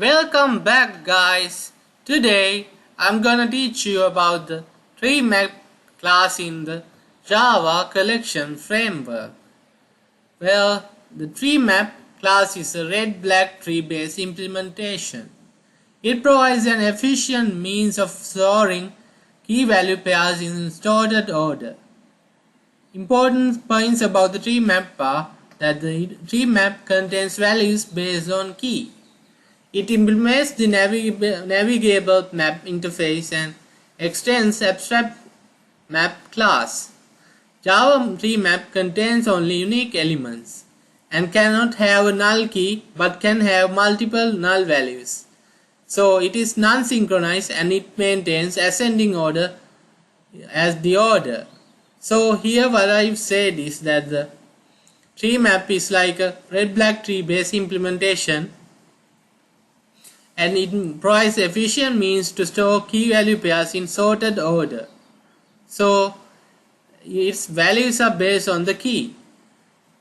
Welcome back, guys. Today I'm gonna teach you about the tree map class in the Java collection framework. Well, the tree map class is a red-black tree based implementation. It provides an efficient means of storing key value pairs in sorted order. Important points about the tree map are that the tree map contains values based on key. It implements the navigable map interface and extends abstract map class. Java tree map contains only unique elements and cannot have a null key but can have multiple null values. So it is non-synchronized and it maintains ascending order as the order. So here what I've said is that the tree map is like a red-black tree based implementation, and it provides efficient means to store key value pairs in sorted order. So its values are based on the key,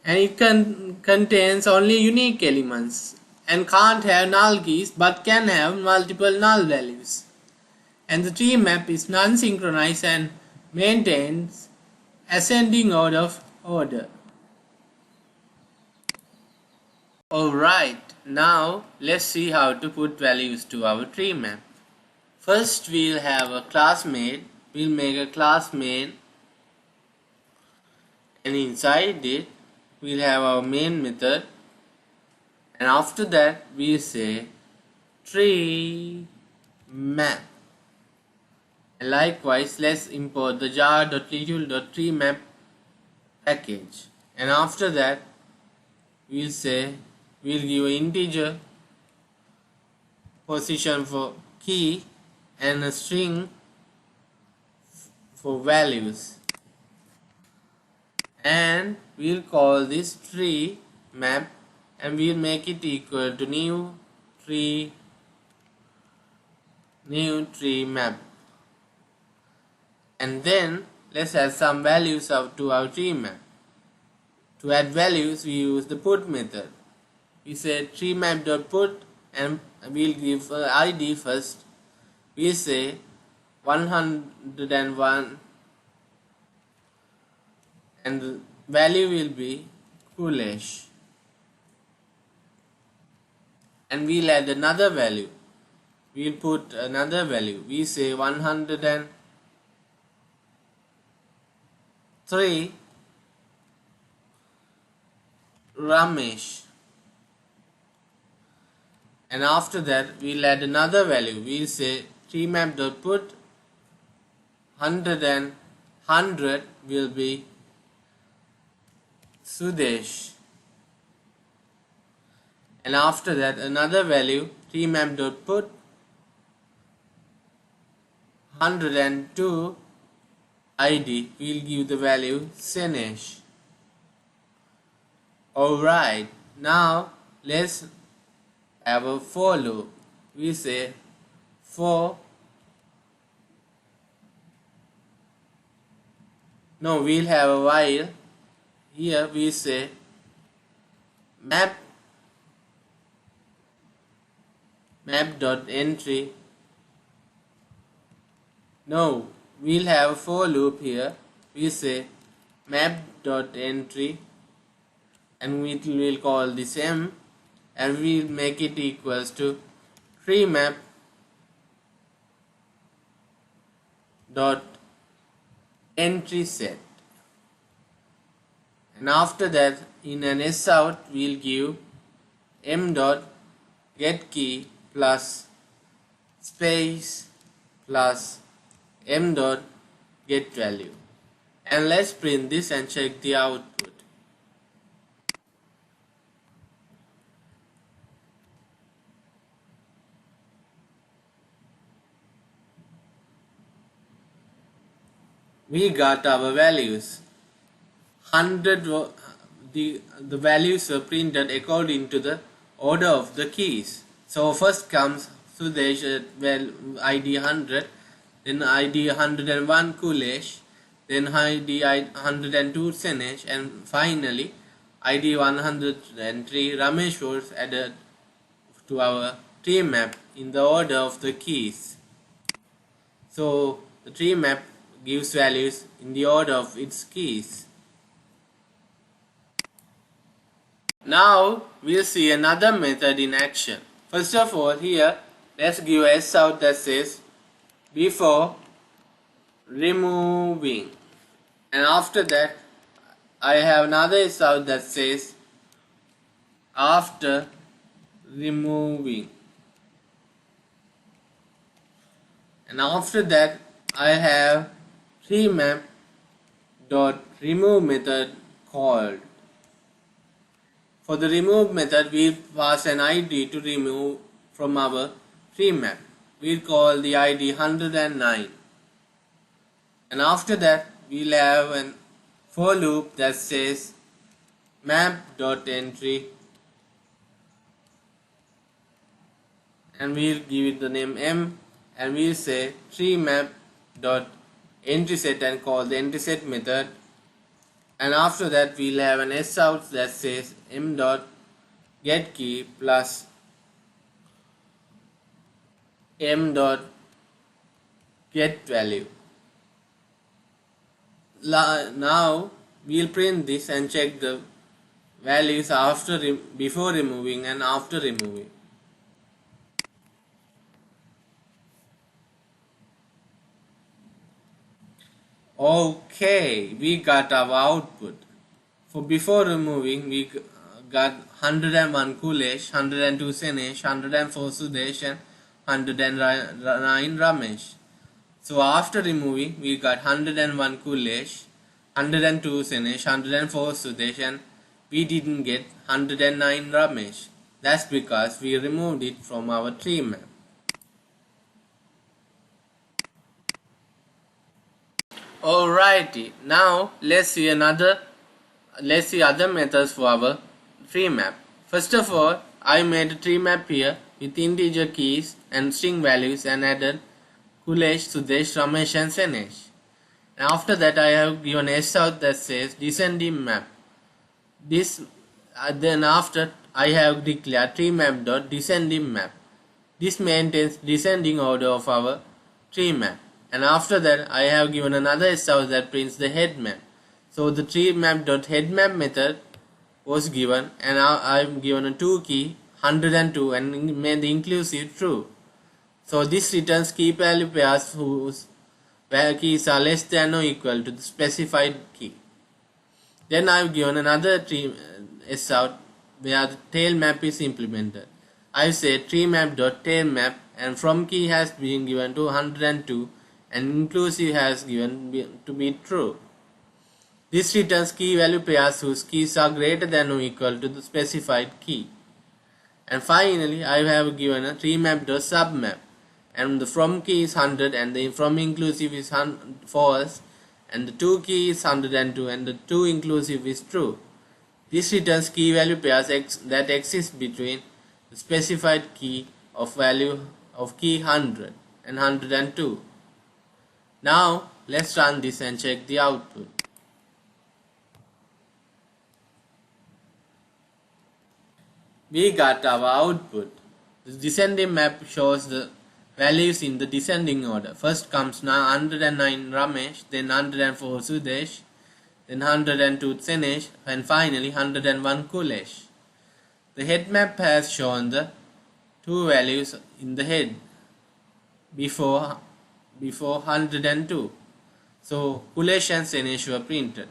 and it contains only unique elements and can't have null keys but can have multiple null values. And the tree map is non-synchronized and maintains ascending order of order. Alright, now let's see how to put values to our tree map. First we'll have a classmate. We'll make a class main, and inside it we'll have our main method, and after that we'll say tree map. And likewise, let's import the jar.readule.treemap package, and after that we'll give an integer position for key and a string for values, and we'll call this tree map, and we'll make it equal to new tree map. And then let's add some values to our tree map. To add values, we use the put method. We say tree map.put, and we'll give ID first. We say 101, and the value will be Kulesh. And we'll add another value. We'll put another value. We say 103 Ramesh. And after that we'll add another value. We'll say treemap.put 100 will be Sudesh. And after that another value, treemap.put 102 ID, we'll give the value Senesh. Alright, now let's have a for loop. We say we'll have a while. Here we say map.entry. We'll have a for loop here. We say map.entry, and we'll call this m, and we'll make it equals to tree map dot entry set. And after that, in an s out, we'll give m dot get key plus space plus m dot get value. And let's print this and check the output. We got our values. 100 the values were printed according to the order of the keys. So first comes Sudesh, ID 100, then ID 101 Kulesh, then ID 102 Senesh, and finally ID 103 Ramesh was added to our tree map in the order of the keys. So the tree map gives values in the order of its keys. Now we'll see another method in action. First of all, here let's give a S out that says before removing, and after that I have another S out that says after removing, and after that I have tree map dot remove method called. For the remove method, we pass an ID to remove from our tree map. We'll call the ID 109. And after that, we'll have a for loop that says map.entry, and we'll give it the name M, and we'll say tree map.entrySet and call the entrySet method. And after that we'll have an S out that says m.getKey plus m.getValue. Now we'll print this and check the values before removing and after removing. Okay, we got our output. For before removing, we got 101 Kulesh, 102 Senesh, 104 Sudesh and 109 Ramesh. So after removing, we got 101 Kulesh, 102 Senesh, 104 Sudesh and we didn't get 109 Ramesh. That's because we removed it from our tree map. Alrighty, now let's see other methods for our tree map. First of all, I made a tree map here with integer keys and string values and added Kulesh, Sudesh, Ramesh and Senesh. And after that I have given S out that says descending map. Then after I have declared tree map dot descending map. This maintains descending order of our tree map. And after that I have given another S out that prints the head map. So the tree map dot head map method was given, and now I have given a 2 key 102 and made the inclusive true. So this returns key value pairs whose keys are less than or equal to the specified key. Then I have given another tree S out where the tail map is implemented. I say tree map dot tail map, and from key has been given to 102 and inclusive has given to be true. This returns key value pairs whose keys are greater than or equal to the specified key. And finally I have given a tree map dot submap, and the from key is 100 and the from inclusive is false, and the 2 key is 102 and the 2 inclusive is true. This returns key value pairs that exist between the specified key of value of key 100 and 102. Now let's run this and check the output. We got our output. The descending map shows the values in the descending order. First comes 109 Ramesh, then 104 Sudesh, then 102 Senesh, and finally 101 Kulesh. The head map has shown the two values in the head before 102. So Kulesh and Senesh were printed.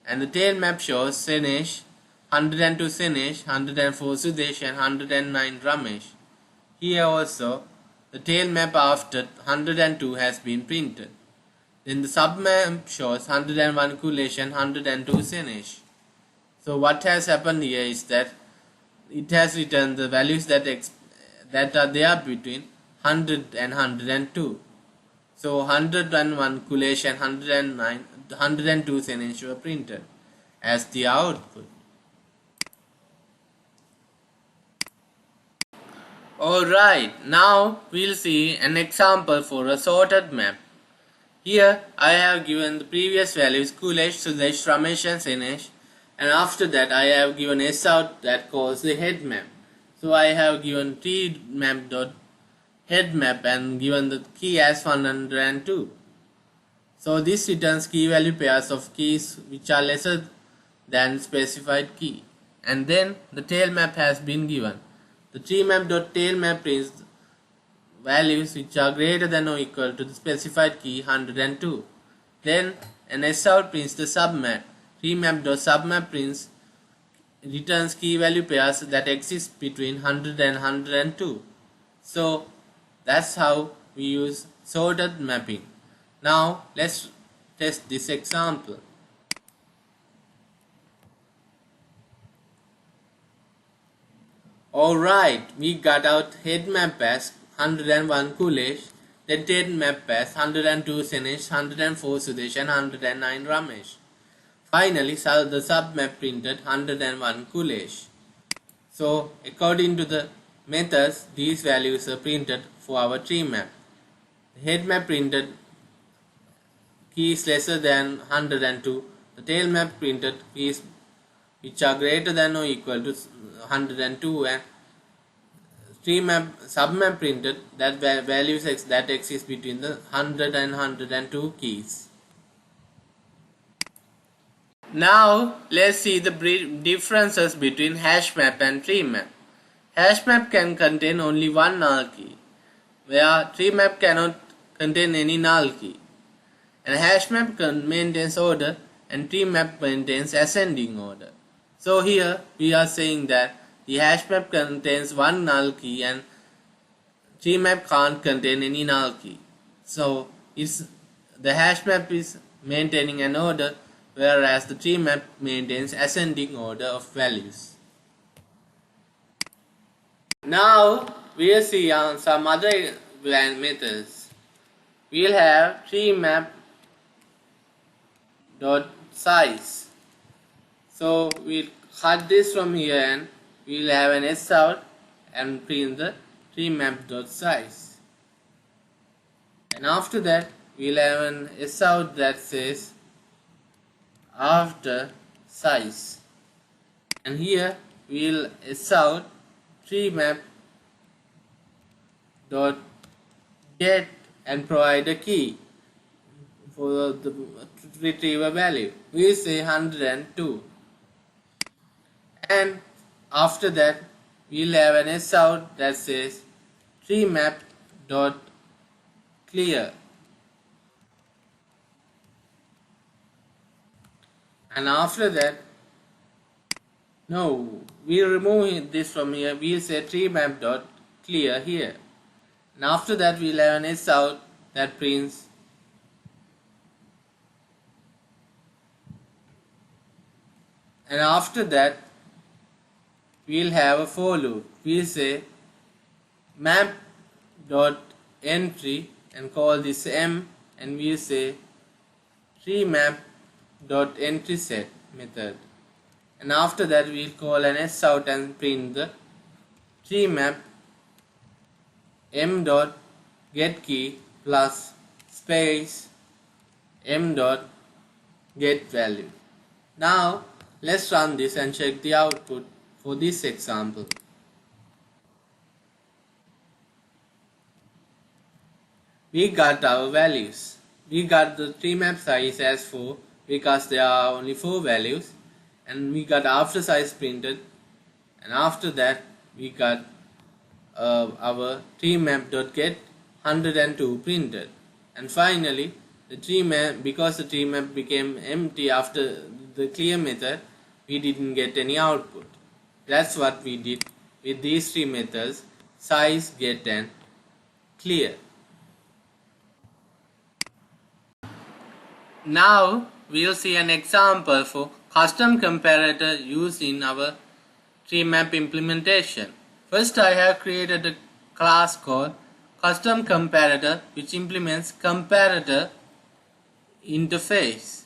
And the tail map shows Senesh, 102 Senesh, 104 Sudesh and 109 Ramesh. Here also the tail map after 102 has been printed. Then the submap shows 101 Kulesh and 102 Senesh. So what has happened here is that it has returned the values that are there between 100 and 102. So 101 Kulesh and 102 Senesh were printed as the output. Alright, now we'll see an example for a sorted map. Here I have given the previous values Kulesh, Sudesh, Ramesh and Senesh, and after that I have given S out that calls the head map. So I have given tree map dot head map and given the key as 102. So this returns key value pairs of keys which are lesser than specified key. And then the tail map has been given. The tree map dot tail map prints values which are greater than or equal to the specified key 102. Then an sout prints the submap. Tree map dot submap prints returns key value pairs that exist between 100 and 102. So that's how we use sorted mapping. Now let's test this example. Alright, we got out head map as 101 Kulesh, then tail map as 102 Senesh, 104 Sudesh and 109 Ramesh. Finally, the submap printed 101 Kulesh. So according to the methods, these values are printed for our tree map. The head map printed keys lesser than 102. The tail map printed keys which are greater than or equal to 102, and tree map submap printed that values that exist between the 100 and 102 keys. Now let's see the differences between hash map and tree map. Hash map can contain only one null key, where tree map cannot contain any null key. And hash map maintains order and tree map maintains ascending order. So here we are saying that the hash map contains one null key and tree map can't contain any null key. So the hash map is maintaining an order, whereas the tree map maintains ascending order of values. Now we'll see on some other methods. We'll have tree map dot size. So we'll cut this from here and we'll have an S out and print the tree map dot size. And after that we'll have an S out that says after size. And here we'll S out tree map dot get and provide a key for the retriever value. We say 102. And after that we'll have an S out that says tree map dot clear. And after that, we'll remove this from here. We'll say tree map dot clear here. And after that we'll have an S out that prints and after that we'll have a for loop. We'll say map dot entry and call this M, and we'll say tree map dot entry set method. And after that we'll call an S out and print the tree map M dot get key plus space M dot get value. Now let's run this and check the output for this example. We got our values. We got the tree map size as 4 because there are only 4 values, and we got after size printed, and after that we got our tree map dot get 102 printed, and finally the tree map, because the tree map became empty after the clear method, we didn't get any output. That's what we did with these three methods: size, get and clear. Now we'll see an example for custom comparator used in our tree map implementation. First, I have created a class called custom comparator which implements comparator interface,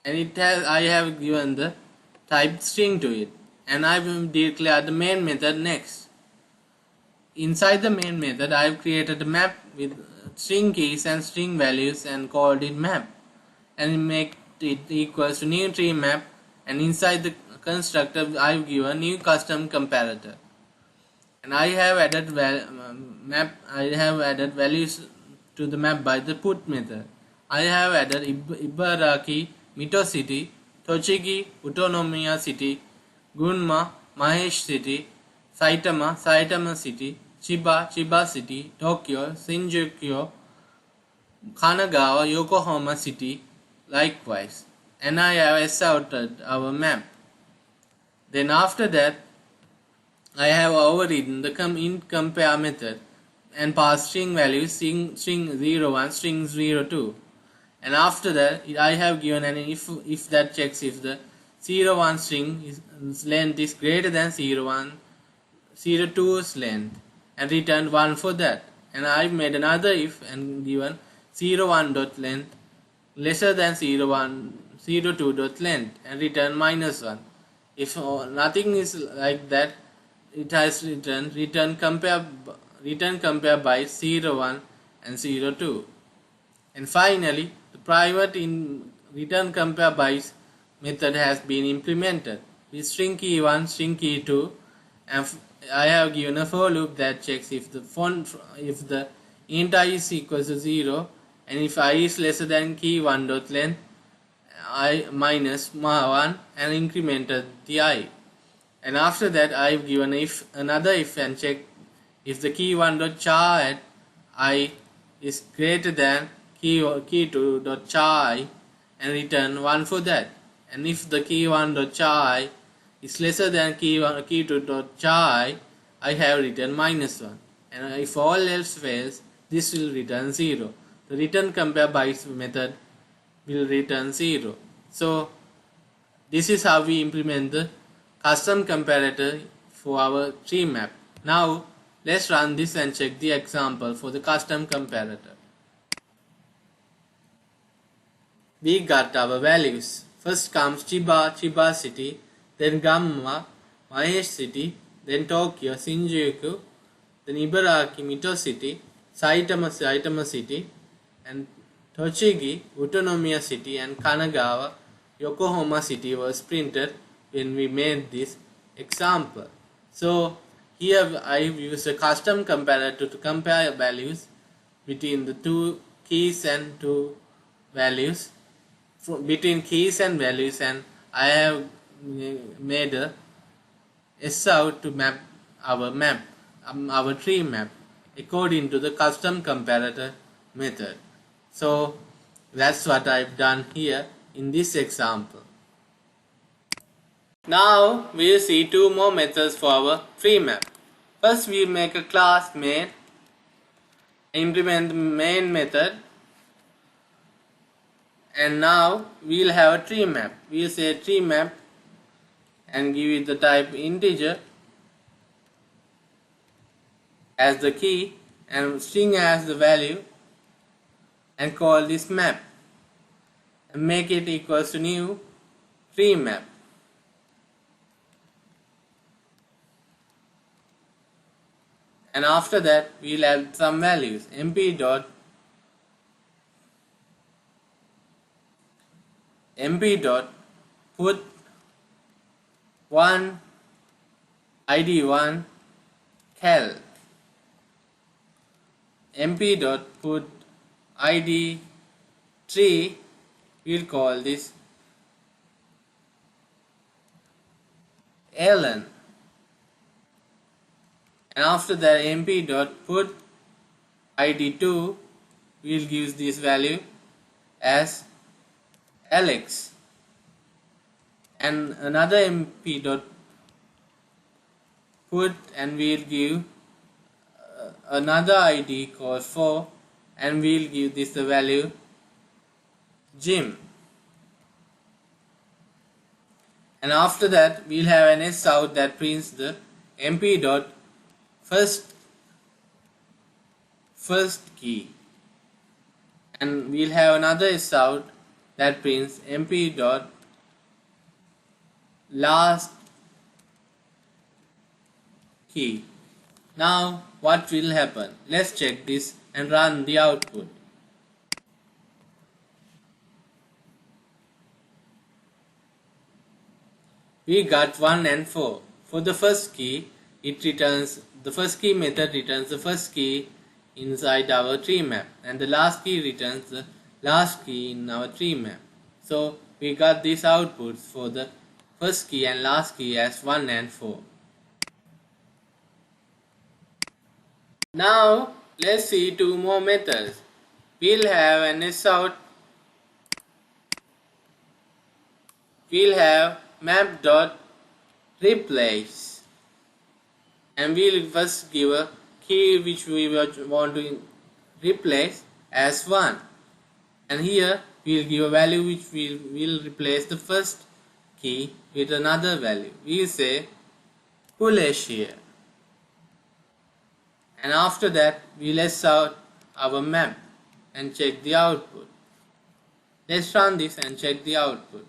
and I have given the type string to it, and I will declare the main method next. Inside the main method I have created a map with string keys and string values and called it map, and make it equals to new tree map, and inside the constructor I have given new custom comparator. and I have added values to the map by the put method. I have added Ibaraki, Mito City, Tochigi, Utsunomiya City, Gunma, Mahesh City, Saitama, Saitama City, Chiba, Chiba City, Tokyo, Shinjuku, Kanagawa, Yokohama City, likewise. And I have assorted our map. Then after that, I have overridden the int compare method and passed string values string 01, string 02. And after that, I have given an if that checks if the 01 string length is greater than 01 02's length, and returned 1 for that. And I've made another if and given 01 dot length lesser than 01 02 dot length, and return -1. If nothing is like that, it has return compare by 01 and 02. And finally, the private in return compare bytes method has been implemented with string key 1, string key 2, and I have given a for loop that checks if the int I is equal to 0, and if I is lesser than key 1 dot length I minus 1, and incremented the I. And after that, I have given another if and check if the key 1 dot char at I is greater than key 2 dot char I, and return 1 for that. And if the key 1 dot char I is lesser than key 2 dot char I have written -1. And if all else fails, this will return 0. The return compare bytes method will return 0. So this is how we implement the custom comparator for our tree map. Now let's run this and check the example for the custom comparator. We got our values. First comes Chiba City, then Gunma, Mahesh City, then Tokyo, Shinjuku, then Ibaraki, Mito City, Saitama City, and Tochigi, Utsunomiya City, and Kanagawa, Yokohama City was printed when we made this example. So here I've used a custom comparator to compare values between the two keys and two values. Between keys and values, and I have made a SOut to map our tree map according to the custom comparator method. So that's what I've done here in this example. Now we'll see two more methods for our tree map. First, we make a class main, implement the main method, and now we'll have a tree map. We'll say tree map and give it the type integer as the key and string as the value, and call this map and make it equals to new tree map. And after that, we'll add some values. mp dot put 1 id1 cal. mp dot put id3, we'll call this Ellen. And after that, mp dot put id2, we'll give this value as Alex. And another mp dot put, and we'll give another id called 4, and we'll give this the value Jim. And after that, we'll have an SOut that prints the mp dot first key, and we'll have another SOut that prints mp dot last key. Now what will happen? Let's check this and run the output. We got 1 and 4. For the first key, it returns the first key method returns the first key inside our tree map, and the last key returns the last key in our tree map. So we got these outputs for the first key and last key as 1 and 4. Now let's see two more methods. We'll have an sout. We'll have map.replace, and we'll first give a key which we want to replace as 1, and here we'll give a value which will replace the first key with another value. We'll say Kulesh here, and after that we'll list out our map and check the output. Let's run this and check the output.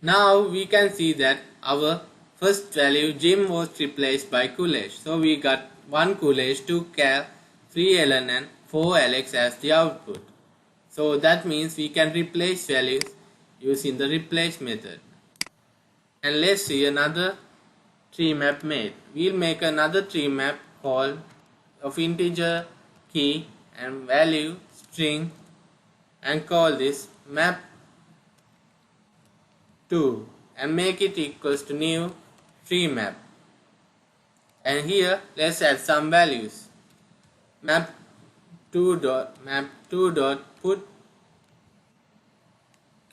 Now we can see that our first value Jim was replaced by Kulesh. So we got 1 Kulesh, 2 Cal, 3 Ellen and 4 Alex as the output. So that means we can replace values using the replace method. And let's see another tree map made. We'll make another tree map called of integer, key and value string, and call this map 2 and make it equals to new tree map. And here let's add some values. Map2 dot put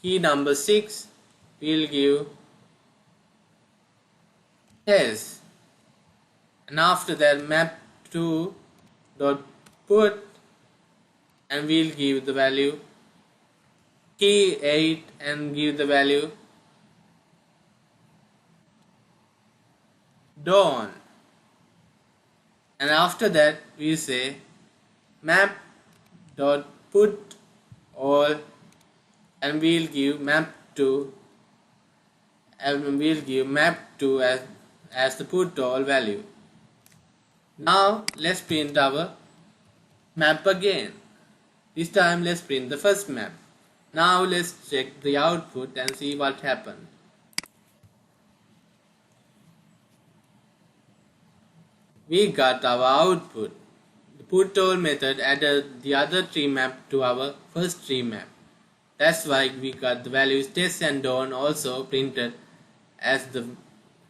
key number 6, we'll give yes, and after that map2 dot put, and we'll give the value key 8 and give the value dawn, and after that we say map dot put all, and we'll give map2 and we'll give map2 as the put all value. Now let's print our map again. This time let's print the first map. Now let's check the output and see what happened. We got our output. The put all method added the other tree map to our first tree map. That's why we got the values test and dawn also printed as the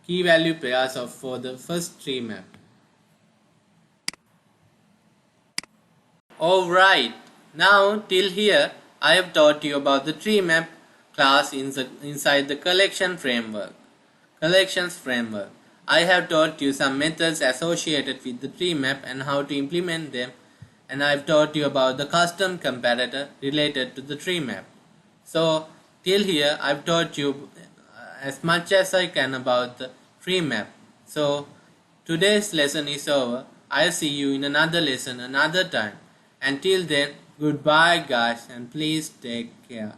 key value pairs for the first tree map. Alright, now till here I have taught you about the tree map class inside the collections framework. I have taught you some methods associated with the tree map and how to implement them, and I have taught you about the custom comparator related to the tree map. So till here I have taught you as much as I can about the tree map. So today's lesson is over. I'll see you in another lesson another time. Until then, goodbye guys, and please take care.